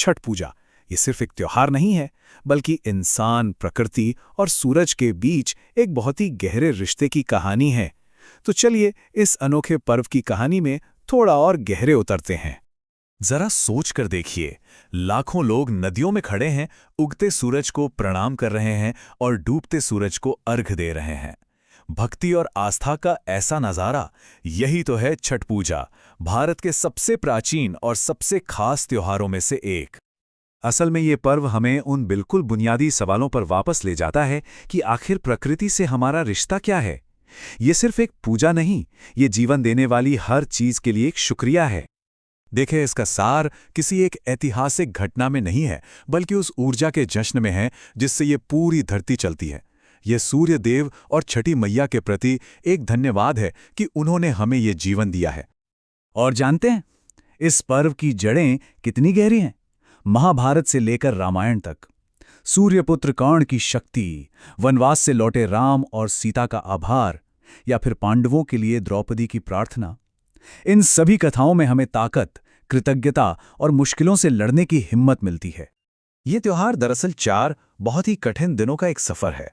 छठ पूजा ये सिर्फ एक त्योहार नहीं है, बल्कि इंसान, प्रकृति और सूरज के बीच एक बहुत ही गहरे रिश्ते की कहानी है। तो चलिए इस अनोखे पर्व की कहानी में थोड़ा और गहरे उतरते हैं। जरा सोच कर देखिए, लाखों लोग नदियों में खड़े हैं, उगते सूरज को प्रणाम कर रहे हैं और डूबते सूरज को अर्घ दे रहे हैं। भक्ति और आस्था का ऐसा नजारा, यही तो है छठ पूजा, भारत के सबसे प्राचीन और सबसे खास त्योहारों में से एक। असल में ये पर्व हमें उन बिल्कुल बुनियादी सवालों पर वापस ले जाता है कि आखिर प्रकृति से हमारा रिश्ता क्या है। ये सिर्फ एक पूजा नहीं, ये जीवन देने वाली हर चीज के लिए एक शुक्रिया है। देखें, इसका सार किसी एक ऐतिहासिक घटना में नहीं है, बल्कि उस ऊर्जा के जश्न में है जिससे ये पूरी धरती चलती है। ये सूर्य देव और छठी मैया के प्रति एक धन्यवाद है कि उन्होंने हमें ये जीवन दिया है। और जानते हैं, इस पर्व की जड़ें कितनी गहरी हैं? महाभारत से लेकर रामायण तक। सूर्यपुत्र कर्ण की शक्ति, वनवास से लौटे राम और सीता का आभार, या फिर पांडवों के लिए द्रौपदी की प्रार्थना। इन सभी कथाओं में हमें ताकत, कृतज्ञता और मुश्किलों से लड़ने की हिम्मत मिलती है। ये त्योहार दरअसल 4 बहुत ही कठिन दिनों का एक सफर है,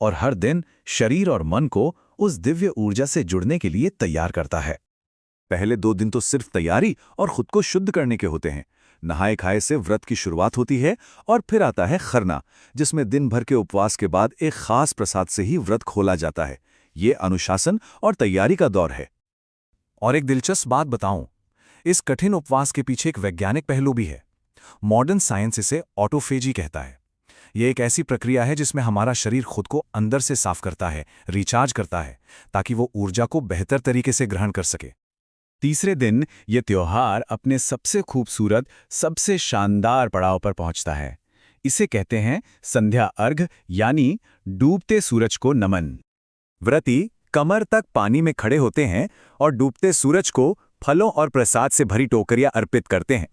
और हर दिन शरीर और मन को उस दिव्य ऊर्जा से जुड़ने के लिए तैयार करता है। पहले 2 दिन तो सिर्फ तैयारी और खुद को शुद्ध करने के होते हैं। नहाए खाए से व्रत की शुरुआत होती है, और फिर आता है खरना, जिसमें दिन भर के उपवास के बाद एक खास प्रसाद से ही व्रत खोला जाता है। ये अनुशासन और तैयारी का दौर है। और एक दिलचस्प बात बताऊं, इस कठिन उपवास के पीछे एक वैज्ञानिक पहलू भी है। मॉडर्न साइंस इसे ऑटोफेजी कहता है। यह एक ऐसी प्रक्रिया है जिसमें हमारा शरीर खुद को अंदर से साफ करता है, रिचार्ज करता है, ताकि वो ऊर्जा को बेहतर तरीके से ग्रहण कर सके। तीसरे दिन ये त्योहार अपने सबसे खूबसूरत, सबसे शानदार पड़ाव पर पहुंचता है। इसे कहते हैं संध्या अर्घ, यानी डूबते सूरज को नमन। व्रती कमर तक पानी में खड़े होते हैं और डूबते सूरज को फलों और प्रसाद से भरी टोकरियां अर्पित करते हैं।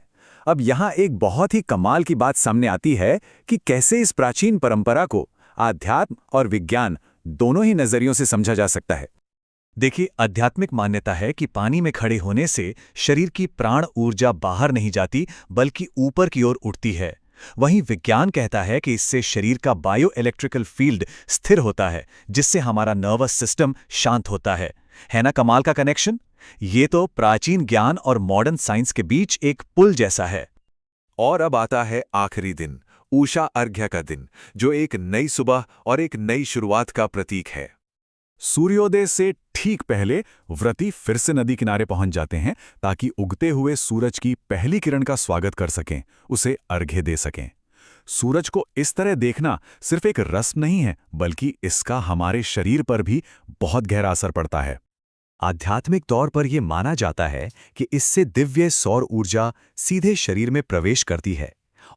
अब यहाँ एक बहुत ही कमाल की बात सामने आती है कि कैसे इस प्राचीन परंपरा को आध्यात्म और विज्ञान दोनों ही नजरियों से समझा जा सकता है। देखिए, आध्यात्मिक मान्यता है कि पानी में खड़े होने से शरीर की प्राण ऊर्जा बाहर नहीं जाती, बल्कि ऊपर की ओर उठती है। वहीं विज्ञान कहता है कि इससे शरीर का बायो इलेक्ट्रिकल फील्ड स्थिर होता है, जिससे हमारा नर्वस सिस्टम शांत होता है ना कमाल का कनेक्शन? ये तो प्राचीन ज्ञान और मॉडर्न साइंस के बीच एक पुल जैसा है। और अब आता है आखिरी दिन, उषा अर्घ्य का दिन, जो एक नई सुबह और एक नई शुरुआत का प्रतीक है। सूर्योदय से ठीक पहले व्रती फिर से नदी किनारे पहुंच जाते हैं, ताकि उगते हुए सूरज की पहली किरण का स्वागत कर सकें, उसे अर्घ्य दे सकें। सूरज को इस तरह देखना सिर्फ एक रस्म नहीं है, बल्कि इसका हमारे शरीर पर भी बहुत गहरा असर पड़ता है। आध्यात्मिक तौर पर यह माना जाता है कि इससे दिव्य सौर ऊर्जा सीधे शरीर में प्रवेश करती है,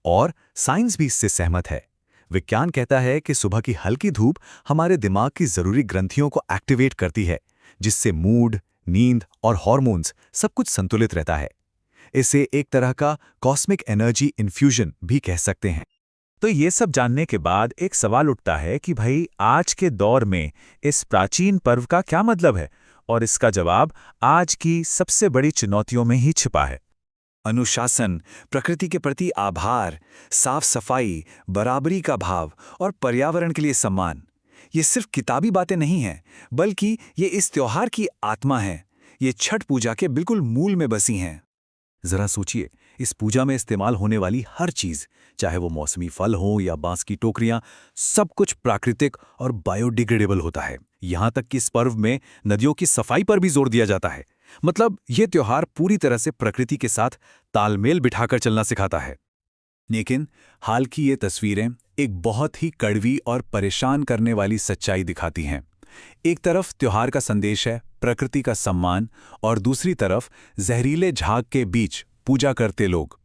और साइंस भी इससे सहमत है। विज्ञान कहता है कि सुबह की हल्की धूप हमारे दिमाग की जरूरी ग्रंथियों को एक्टिवेट करती है, जिससे मूड, नींद और हार्मोन्स सब कुछ संतुलित रहता है। इसे एक तरह का कॉस्मिक एनर्जी इन्फ्यूजन भी कह सकते हैं। तो ये सब जानने के बाद एक सवाल उठता है कि भाई, आज के दौर में इस प्राचीन पर्व का क्या मतलब है? और इसका जवाब आज की सबसे बड़ी चुनौतियों में ही छिपा है। अनुशासन, प्रकृति के प्रति आभार, साफ सफाई, बराबरी का भाव और पर्यावरण के लिए सम्मान। ये सिर्फ किताबी बातें नहीं हैं, बल्कि ये इस त्योहार की आत्मा है। ये छठ पूजा के बिल्कुल मूल में बसी हैं। जरा सोचिए, इस पूजा में इस्तेमाल होने वाली हर चीज, चाहे वो मौसमी फल हो या बांस की टोकरियां, सब कुछ प्राकृतिक और बायोडिग्रेडेबल होता है। यहां तक कि इस पर्व में नदियों की सफाई पर भी जोर दिया जाता है। मतलब ये त्योहार पूरी तरह से प्रकृति के साथ तालमेल बिठाकर चलना सिखाता है। लेकिन हाल की ये तस्वीरें एक बहुत ही कड़वी और परेशान करने वाली सच्चाई दिखाती हैं। एक तरफ त्योहार का संदेश है, प्रकृति का सम्मान, और दूसरी तरफ जहरीले झाग के बीच पूजा करते लोग।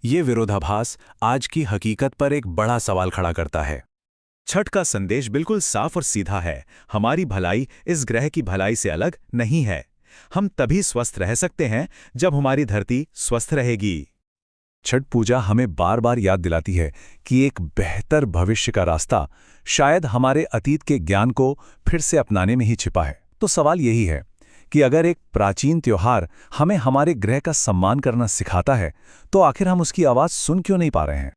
ये विरोधाभास आज की हकीकत पर एक बड़ा सवाल खड़ा करता है। छठ का संदेश बिल्कुल साफ और सीधा है। हमारी भलाई इस ग्रह की भलाई से अलग नहीं है। हम तभी स्वस्थ रह सकते हैं जब हमारी धरती स्वस्थ रहेगी। छठ पूजा हमें बार बार याद दिलाती है कि एक बेहतर भविष्य का रास्ता शायद हमारे अतीत के ज्ञान को फिर से अपनाने में ही छिपा है। तो सवाल यही है कि अगर एक प्राचीन त्योहार हमें हमारे ग्रह का सम्मान करना सिखाता है, तो आखिर हम उसकी आवाज़ सुन क्यों नहीं पा रहे हैं।